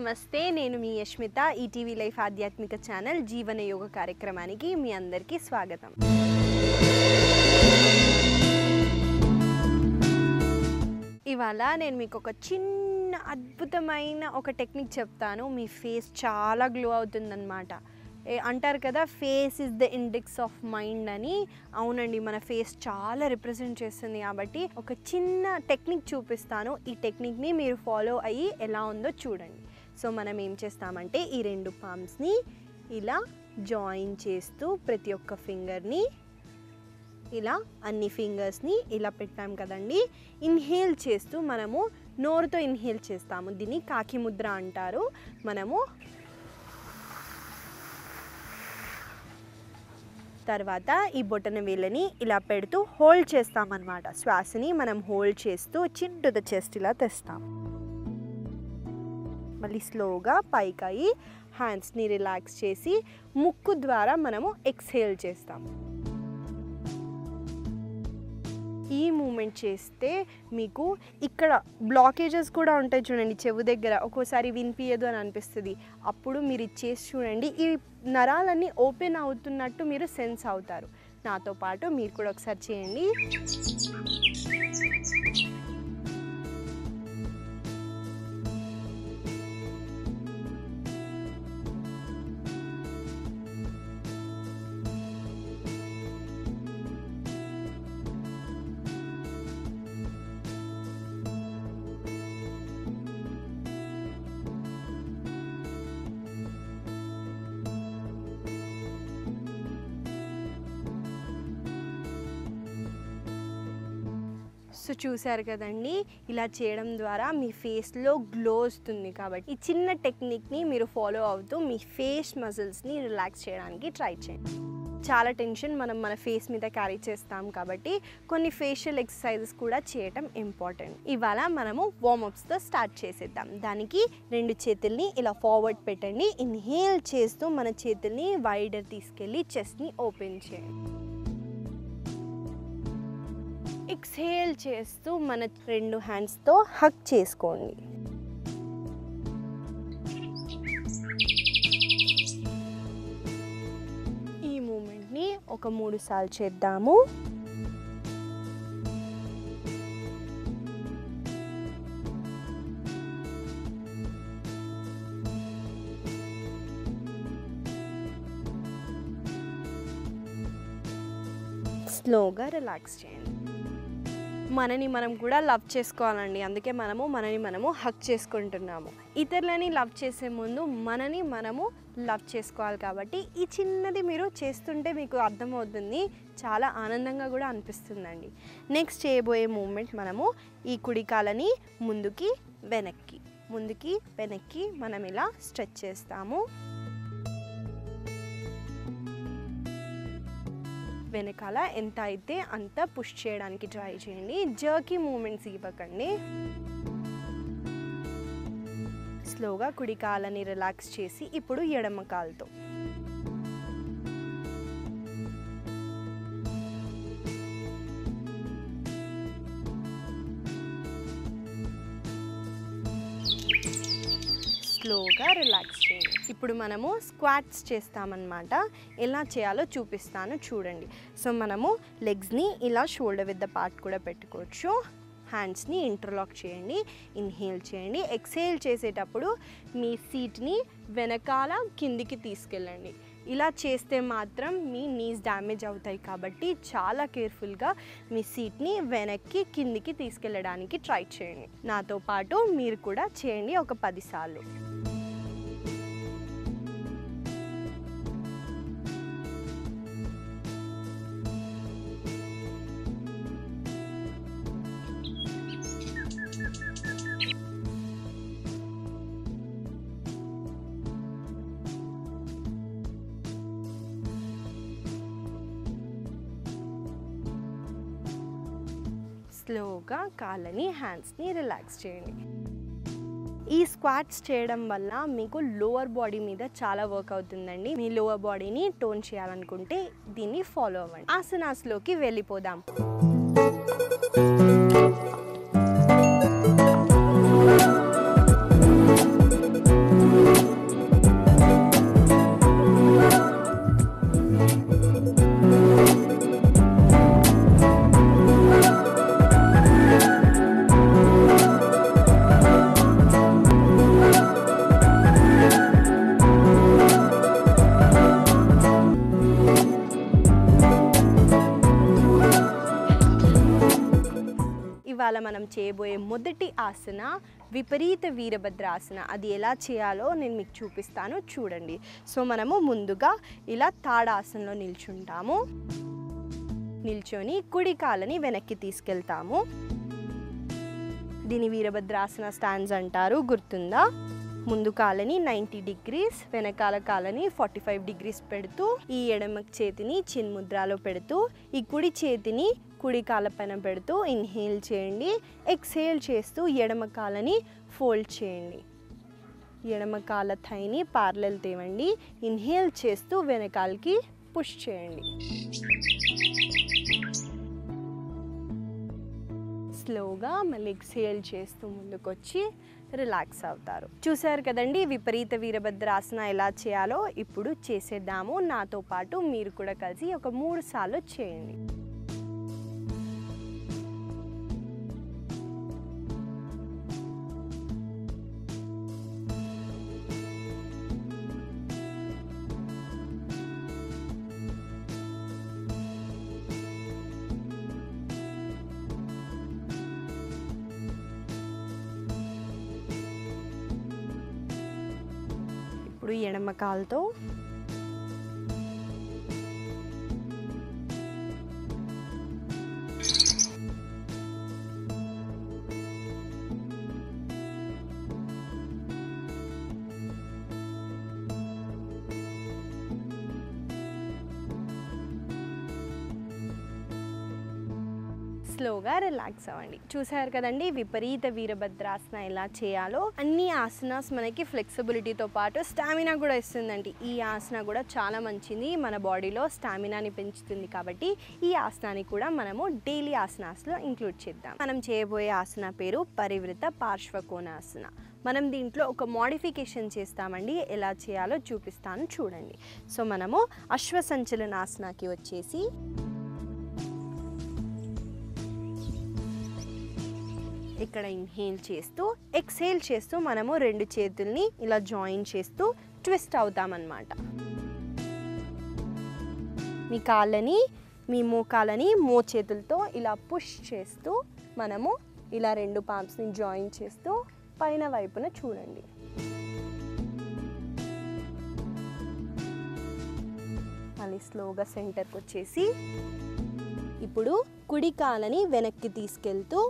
నమస్తే నేను మీ యష్మిత ETV life ఆధ్యాత్మిక ఛానల్ జీవన యోగ కార్యక్రమానికి మీ అందరికీ స్వాగతం. ఇవాళ నేను మీకు ఒక చిన్న అద్భుతమైన ఒక టెక్నిక్ చెప్తాను. మీ ఫేస్ చాలా గ్లో అవుతుందన్నమాట. అంటారు కదా, face is the index of mind అని. అవునండి, మన ఫేస్ చాలా రిప్రజెంట్ చేస్తుంది. కాబట్టి ఒక చిన్న టెక్నిక్ చూపిస్తాను. ఈ టెక్నిక్ని మీరు ఫాలో అయ్యి ఎలా ఉందో చూడండి. సో మనం ఏం చేస్తామంటే ఈ రెండు పామ్స్ని ఇలా జాయిన్ చేస్తూ ప్రతి ఒక్క ఫింగర్ని ఇలా అన్ని ఫింగర్స్ని ఇలా పెట్టాం కదండి. ఇన్హేల్ చేస్తూ మనము నోరుతో ఇన్హేల్ చేస్తాము. దీన్ని కాకి ముద్ర అంటారు. మనము తర్వాత ఈ బొటన వేళ్ళని ఇలా పెడుతూ హోల్డ్ చేస్తామన్నమాట. శ్వాసని మనం హోల్డ్ చేస్తూ చిన్ టు ద చెస్ట్ ఇలా తెస్తాం. మళ్ళీ స్లోగా పైకి హ్యాండ్స్ని రిలాక్స్ చేసి ముక్కు ద్వారా మనము ఎక్స్హేల్ చేస్తాము. ఈ మూమెంట్ చేస్తే మీకు ఇక్కడ బ్లాకేజెస్ కూడా ఉంటాయి చూడండి, చెవు దగ్గర ఒక్కోసారి వినిపించదు అని అనిపిస్తుంది. అప్పుడు మీరు ఇది చేసి చూడండి, ఈ నరాలన్నీ ఓపెన్ అవుతున్నట్టు మీరు సెన్స్ అవుతారు. నాతో పాటు మీరు కూడా ఒకసారి చేయండి. సో చూసారు కదండి, ఇలా చేయడం ద్వారా మీ ఫేస్లో గ్లో వస్తుంది. కాబట్టి ఈ చిన్న టెక్నిక్ని మీరు ఫాలో అవుతూ మీ ఫేస్ మజిల్స్ని రిలాక్స్ చేయడానికి ట్రై చేయండి. చాలా టెన్షన్ మనం మన ఫేస్ మీద క్యారీ చేస్తాం కాబట్టి కొన్ని ఫేషియల్ ఎక్సర్సైజెస్ కూడా చేయటం ఇంపార్టెంట్. ఇవాళ మనము వార్మప్స్తో స్టార్ట్ చేసేద్దాం. దానికి రెండు చేతుల్ని ఇలా ఫార్వర్డ్ పెట్టండి. ఇన్హేల్ చేస్తూ మన చేతుల్ని వైడర్ తీసుకెళ్ళి చెస్ట్ని ఓపెన్ చేయండి. ఎక్స్హేల్ చేస్తూ మన రెండు హ్యాండ్స్తో హగ్ చేసుకోండి. ఈ మూమెంట్ని ఒక 3 సార్లు చేద్దాము. స్లోగా రిలాక్స్ చేయండి. మనని మనం కూడా లవ్ చేసుకోవాలండి. అందుకే మనము హగ్ చేసుకుంటున్నాము. ఇతరులని లవ్ చేసే ముందు మనని మనము లవ్ చేసుకోవాలి. కాబట్టి ఈ చిన్నది మీరు చేస్తుంటే మీకు అర్థమవుతుంది, చాలా ఆనందంగా కూడా అనిపిస్తుందండి. నెక్స్ట్ చేయబోయే మూమెంట్ మనము ఈ కుడి కాలని ముందుకి వెనక్కి మనం ఇలా స్ట్రెచ్ చేస్తాము. వెనకాల ఎంత అయితే అంత పుష్ చేయడానికి ట్రై చేయండి. జర్కీ మూమెంట్స్ ఇవ్వకండి. స్లోగా కుడి కాలని రిలాక్స్ చేసి ఇప్పుడు ఎడమ కాలుతో స్లోగా రిలాక్స్ చేయండి. ఇప్పుడు మనము స్క్వాట్స్ చేస్తామన్నమాట. ఎలా చేయాలో చూపిస్తాను చూడండి. సో మనము లెగ్స్ని ఇలా షోల్డర్ విత్ ద పార్ట్ కూడా పెట్టుకోవచ్చు. హ్యాండ్స్ని ఇంటర్లాక్ చేయండి. ఇన్హేల్ చేయండి. ఎక్స్హేల్ చేసేటప్పుడు మీ సీట్ని వెనకాల కిందికి తీసుకెళ్ళండి. ఇలా చేస్తే మాత్రం మీ నీస్ డ్యామేజ్ అవుతాయి. కాబట్టి చాలా కేర్ఫుల్గా మీ సీట్ని వెనక్కి కిందికి తీసుకెళ్ళడానికి ట్రై చేయండి. నాతో పాటు మీరు కూడా చేయండి ఒక 10 సార్లు. స్లోగా కాళ్ళని హ్యాండ్స్ని రిలాక్స్ చేయండి. ఈ స్క్వాట్స్ చేయడం వల్ల మీకు లోవర్ బాడీ మీద చాలా వర్క్ అవుతుందండి. మీ లోవర్ బాడీని టోన్ చేయాలనుకుంటే దీన్ని ఫాలో అవ్వండి. ఆసనాస్లోకి వెళ్ళిపోదాం. ఇవాళ మనం చేయబోయే మొదటి ఆసన విపరీత వీరభద్రాసన. అది ఎలా చేయాలో నేను మీకు చూపిస్తాను, చూడండి. సో మనము ముందుగా ఇలా తాడాసనలో నిల్చుంటాము. నిల్చొని కుడి కాలని వెనక్కి తీసుకెళ్తాము. దీని వీరభద్రాసన స్టాండ్స్ అంటారు, గుర్తుందా? ముందు కాలని 90 degrees, వెనకాల కాలని 45 degrees పెడుతూ ఈ ఎడమ చేతిని చిన్ముద్రలో పెడుతూ ఈ కుడి చేతిని కుడి కాల పైన పెడుతూ ఇన్హేల్ చేయండి. ఎక్స్హేల్ చేస్తూ ఎడమ కాలని ఫోల్డ్ చేయండి. ఎడమ కాల థైని పార్లల్ తేవండి. ఇన్హేల్ చేస్తూ వెనకాలకి పుష్ చేయండి. స్లోగా మళ్ళీ ఎక్స్హేల్ చేస్తూ ముందుకొచ్చి రిలాక్స్ అవుతారు. చూసారు కదండి విపరీత వీరభద్రాసన ఎలా చేయాలో. ఇప్పుడు చేసేద్దాము. నాతో పాటు మీరు కూడా కలిసి ఒక 3 సార్లు చేయండి. ఇప్పుడు ఎడమ కాలుతో స్లోగా రిలాక్స్ అవ్వండి. చూసారు కదండి విపరీత వీరభద్రాసన ఎలా చేయాలో. అన్ని ఆసనాస్ మనకి ఫ్లెక్సిబిలిటీతో పాటు స్టామినా కూడా ఇస్తుందండి. ఈ ఆసన కూడా చాలా మంచిది, మన బాడీలో స్టామినాని పెంచుతుంది. కాబట్టి ఈ ఆసనాన్ని కూడా మనము డైలీ ఆసనాస్లో ఇంక్లూడ్ చేద్దాం. మనం చేయబోయే ఆసన పేరు పరివృత పార్శ్వకోణాసన. మనం దీంట్లో ఒక మోడిఫికేషన్ చేస్తామండి. ఎలా చేయాలో చూపిస్తాను, చూడండి. సో మనము అశ్వసంచలనాసనకి వచ్చేసి ఇక్కడ ఇన్హేల్ చేస్తూ ఎక్స్హేల్ చేస్తూ మనము 2 చేతుల్ని ఇలా జాయిన్ చేస్తూ ట్విస్ట్ అవుతామన్నమాట. మీ కాళ్ళని మీ మోకాలని చేతులతో ఇలా పుష్ చేస్తూ మనము ఇలా 2 పామ్స్ని జాయిన్ చేస్తూ పైన వైపున చూడండి. మళ్ళీ స్లోగా సెంటర్కి వచ్చేసి ఇప్పుడు కుడి కాలని వెనక్కి తీసుకెళ్తూ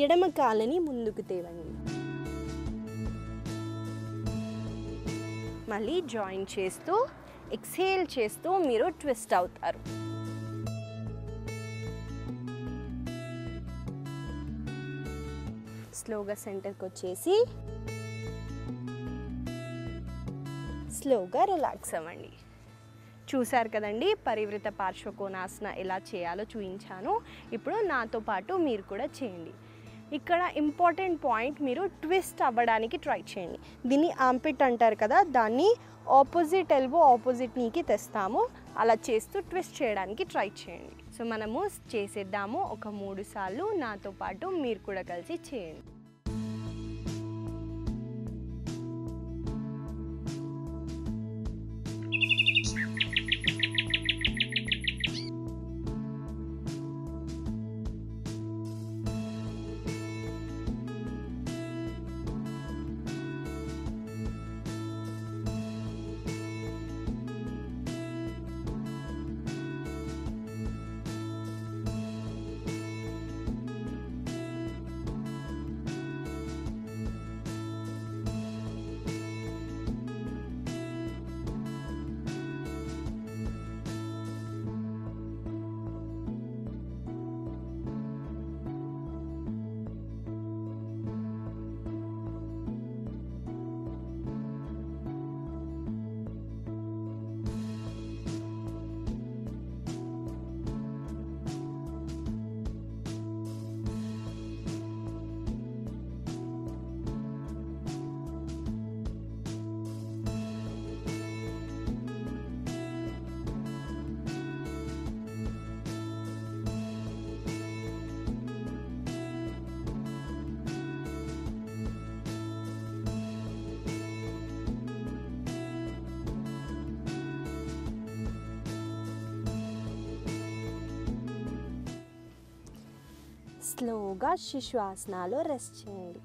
ఎడమ కాలని ముందుకు తేవండి. మళ్ళీ జాయిన్ చేస్తూ ఎక్స్హేల్ చేస్తూ మీరు ట్విస్ట్ అవుతారు. స్లోగా సెంటర్కి వచ్చేసి స్లోగా రిలాక్స్ అవ్వండి. చూసారు కదండి పరివృత పార్శ్వకోణాసన ఎలా చేయాలో చూపించాను. ఇప్పుడు నాతో పాటు మీరు కూడా చేయండి. ఇక్కడ ఇంపార్టెంట్ పాయింట్, మీరు ట్విస్ట్ అవ్వడానికి ట్రై చేయండి. దీన్ని ఆంపిట్ అంటారు కదా, దాన్ని ఆపోజిట్ ఎల్బో ఆపోజిట్ నీకి తెస్తాము. అలా చేస్తూ ట్విస్ట్ చేయడానికి ట్రై చేయండి. సో మనము చేసేద్దాము ఒక 3 సార్లు. నాతో పాటు మీరు కూడా కలిసి చేయండి. స్లోగా శిశువాసనాలో రెస్ట్ చేయండి.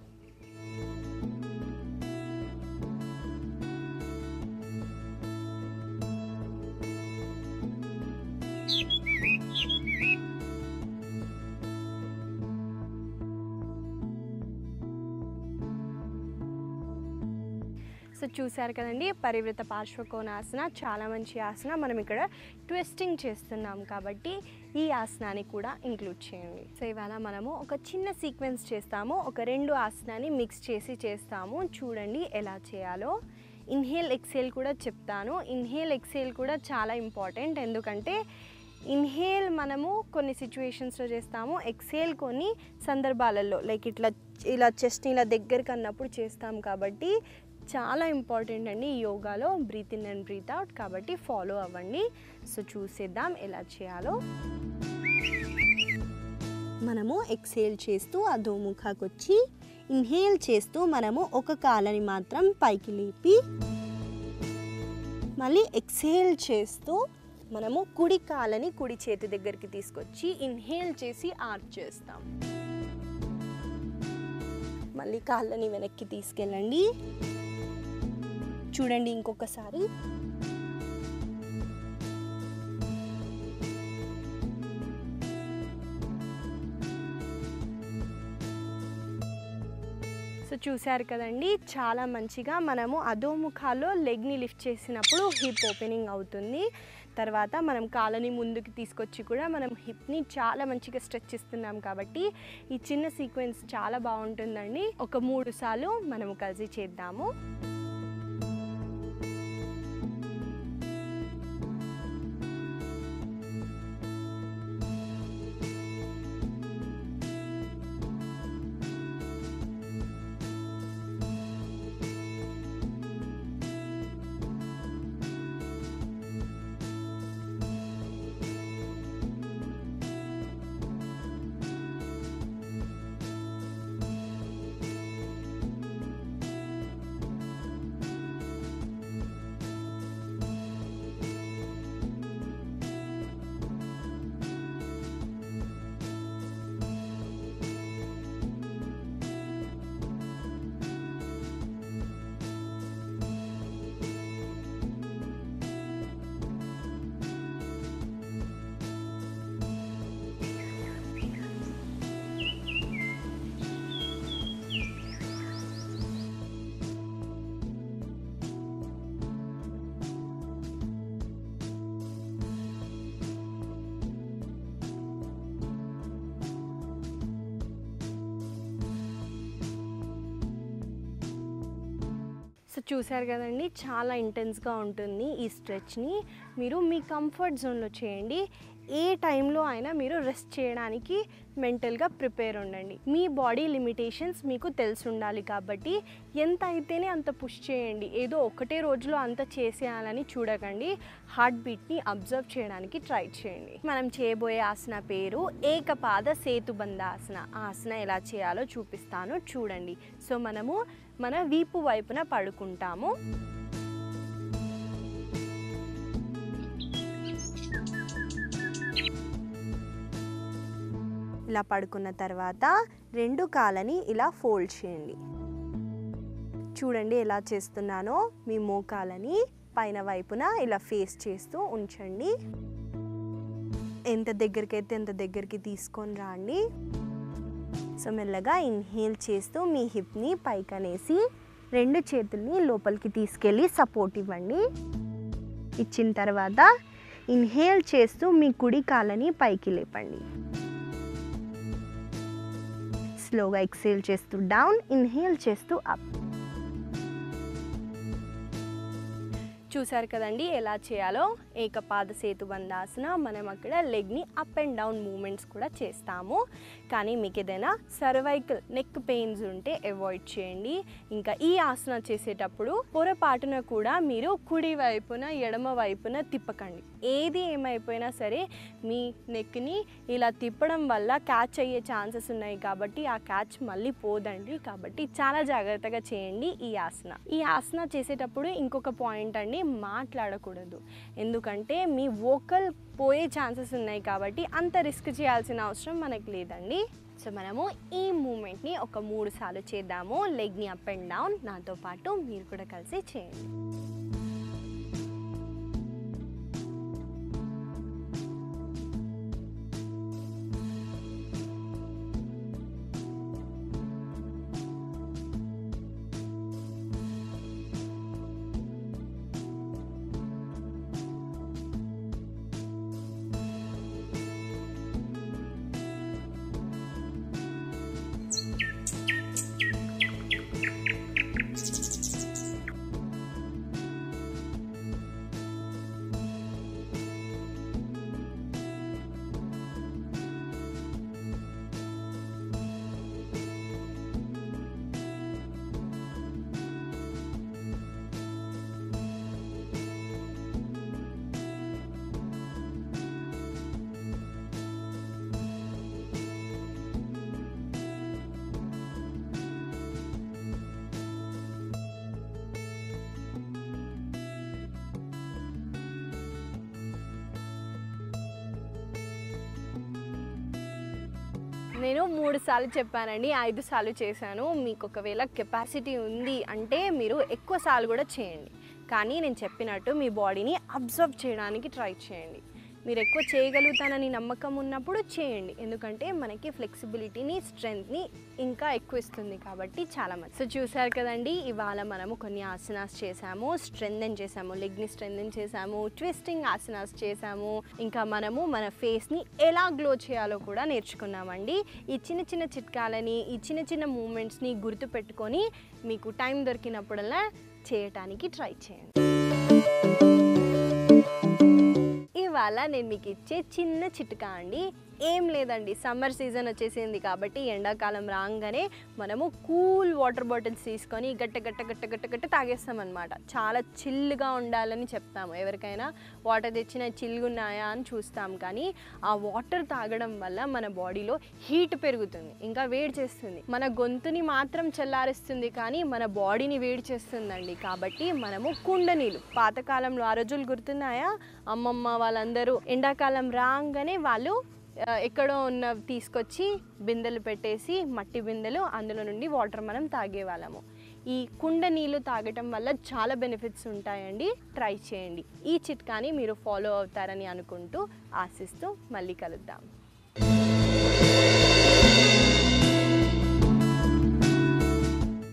సో చూసారు కదండి, పరివృత పార్శ్వకోణాసన చాలా మంచి ఆసన. మనం ఇక్కడ ట్విస్టింగ్ చేస్తున్నాం కాబట్టి ఈ ఆసనాన్ని కూడా ఇంక్లూడ్ చేయండి. సో ఇవాళ మనము ఒక చిన్న సీక్వెన్స్ చేస్తాము, ఒక 2 ఆసనాన్ని మిక్స్ చేసి చేస్తాము. చూడండి ఎలా చేయాలో. ఇన్హేల్ ఎక్సేల్ కూడా చెప్తాను. ఇన్హేల్ ఎక్సేల్ కూడా చాలా ఇంపార్టెంట్, ఎందుకంటే ఇన్హేల్ మనము కొన్ని సిచ్యువేషన్స్లో చేస్తాము, ఎక్సేల్ కొన్ని సందర్భాలలో లైక్ ఇలా చెస్ట్ని ఇలా దగ్గరికి అన్నప్పుడు చేస్తాం. కాబట్టి చాలా ఇంపార్టెంట్ అండి ఈ యోగాలో, breathe in and breathe out. కాబట్టి ఫాలో అవ్వండి. సో చూసేద్దాం ఎలా చేయాలో. మనము ఎక్సేల్ చేస్తూ అధోముఖాకు వచ్చి, ఇన్హేల్ చేస్తూ మనము ఒక కాలని మాత్రం పైకి లేపి, మళ్ళీ ఎక్సేల్ చేస్తూ మనము కుడి కాలని కుడి చేతి దగ్గరికి తీసుకొచ్చి ఇన్హేల్ చేసి ఆర్చ్ చేస్తాం. మళ్ళీ కాళ్ళని వెనక్కి తీసుకెళ్ళండి. చూడండి ఇంకొకసారి. సో చూసారు కదండి, చాలా మంచిగా మనము అధోముఖాలో లెగ్ని లిఫ్ట్ చేసినప్పుడు హిప్ ఓపెనింగ్ అవుతుంది. తర్వాత మనం కాళ్ళని ముందుకు తీసుకొచ్చి కూడా మనం హిప్ని చాలా మంచిగా స్ట్రెచ్ ఇస్తున్నాం. కాబట్టి ఈ చిన్న సీక్వెన్స్ చాలా బాగుంటుందండి. ఒక 3 సార్లు మనము కలిసి చేద్దాము. సో చూసారు కదండి, చాలా ఇంటెన్స్గా ఉంటుంది ఈ స్ట్రెచ్ని. మీరు మీ కంఫర్ట్ జోన్లో చేయండి. ఏ టైంలో అయినా మీరు రెస్ట్ చేయడానికి మెంటల్గా ప్రిపేర్ ఉండండి. మీ బాడీ లిమిటేషన్స్ మీకు తెలిసి ఉండాలి. కాబట్టి ఎంత అయితేనే అంత పుష్ చేయండి. ఏదో ఒకటే రోజులో అంత చేసేయాలని చూడకండి. హార్ట్ బీట్ని అబ్జర్వ్ చేయడానికి ట్రై చేయండి. మనం చేయబోయే ఆసన పేరు ఏకపాద సేతుబంధాసన. ఆసన ఎలా చేయాలో చూపిస్తాను, చూడండి. సో మనము మన వీపు వైపున పడుకుంటాము. ఇలా పడుకున్న తర్వాత 2 కాళ్ళని ఇలా ఫోల్డ్ చేయండి. చూడండి ఎలా చేస్తున్నానో. మీ మోకాలని పైన వైపున ఇలా ఫేస్ చేస్తూ ఉంచండి. ఎంత దగ్గరికి అయితే అంత దగ్గరికి తీసుకొని రండి. సో మెల్లగా ఇన్హేల్ చేస్తూ మీ హిప్ని పైకనేసి 2 చేతుల్ని లోపలికి తీసుకెళ్ళి సపోర్ట్ ఇవ్వండి. ఇచ్చిన తర్వాత ఇన్హేల్ చేస్తూ మీ కుడి కాళ్ళని పైకి లేపండి. స్లోగా ఎక్సేల్ చేస్తూ డౌన్, ఇన్హేల్ చేస్తూ అప్. చూసారు కదండి ఎలా చేయాలో. ఏకపాద సేతుబంధాసన. మనం అక్కడ లెగ్ని అప్ అండ్ డౌన్ మూమెంట్స్ కూడా చేస్తాము. కానీ మీకు ఏదైనా సర్వైకల్ నెక్ పెయిన్స్ ఉంటే అవాయిడ్ చేయండి. ఇంకా ఈ ఆసన చేసేటప్పుడు పొరపాటున కూడా మీరు కుడి వైపున ఎడమ వైపున తిప్పకండి. ఏది ఏమైపోయినా సరే మీ నెక్ని ఇలా తిప్పడం వల్ల క్యాచ్ అయ్యే ఛాన్సెస్ ఉన్నాయి. కాబట్టి ఆ క్యాచ్ మళ్ళీ పోదండి. కాబట్టి చాలా జాగ్రత్తగా చేయండి ఈ ఆసన. ఈ ఆసన చేసేటప్పుడు ఇంకొక పాయింట్ అండి, మాట్లాడకూడదు. ఎందుకంటే మీ వోకల్ పోయే ఛాన్సెస్ ఉన్నాయి కాబట్టి అంత రిస్క్ చేయాల్సిన అవసరం మనకు లేదండి. సో మనము ఈ మూమెంట్ని ఒక 3 సార్లు చేద్దాము. లెగ్ని అప్ అండ్ డౌన్, నాతో పాటు మీరు కూడా కలిసి చేయండి. నేను 3 సార్లు చెప్పానండి, 5 సార్లు చేశాను. మీకు ఒకవేళ కెపాసిటీ ఉంది అంటే మీరు ఎక్కువ సార్లు కూడా చేయండి. కానీ నేను చెప్పినట్టు మీ బాడీని అబ్జర్వ్ చేయడానికి ట్రై చేయండి. మీరు ఎక్కువ చేయగలుగుతానని నమ్మకం ఉన్నప్పుడు చేయండి. ఎందుకంటే మనకి ఫ్లెక్సిబిలిటీని, స్ట్రెంగ్త్ని ఇంకా ఎక్కువ ఇస్తుంది కాబట్టి చాలా మంచి. సో చూసారు కదండి, ఇవాళ మనము కొన్ని ఆసనాస్ చేసాము, స్ట్రెంగ్థెన్ చేసాము, లెగ్ని స్ట్రెంగ్థెన్ చేసాము, ట్విస్టింగ్ ఆసనాస్ చేసాము, ఇంకా మనము మన ఫేస్ని ఎలా గ్లో చేయాలో కూడా నేర్చుకున్నామండి. ఈ చిన్న చిన్న చిట్కాలని, ఈ చిన్న చిన్న మూమెంట్స్ని గుర్తుపెట్టుకొని మీకు టైం దొరికినప్పుడల్లా చేయటానికి ట్రై చేయండి. ఇవాళ నేను మీకు ఇచ్చే చిన్న చిట్కా అండి, ఏం లేదండి, సమ్మర్ సీజన్ వచ్చేసింది కాబట్టి ఎండాకాలం రాగానే మనము కూల్ వాటర్ బాటిల్స్ తీసుకొని గట్ట తాగేస్తాం అనమాట. చాలా చిల్లుగా ఉండాలని చెప్తాము. ఎవరికైనా వాటర్ తెచ్చిన చిల్లుగా ఉన్నాయా అని చూస్తాం, కానీ ఆ వాటర్ తాగడం వల్ల మన బాడీలో హీట్ పెరుగుతుంది, ఇంకా వేడి చేస్తుంది. మన గొంతుని మాత్రం చల్లారిస్తుంది కానీ మన బాడీని వేడి చేస్తుందండి. కాబట్టి మనము కుండ నీళ్ళు, పాతకాలంలో ఆ రోజులు గుర్తున్నాయా, అమ్మమ్మ వాళ్ళందరూ ఎండాకాలం రాగానే వాళ్ళు ఎక్కడో ఉన్న తీసుకొచ్చి బిందెలు పెట్టేసి, మట్టి బిందెలు, అందులో నుండి వాటర్ మనం తాగేవాళ్ళము. ఈ కుండ నీళ్ళు తాగటం వల్ల చాలా బెనిఫిట్స్ ఉంటాయండి. ట్రై చేయండి. ఈ చిట్కాని మీరు ఫాలో అవుతారని అనుకుంటూ ఆశిస్తూ మళ్ళీ కలుద్దాం.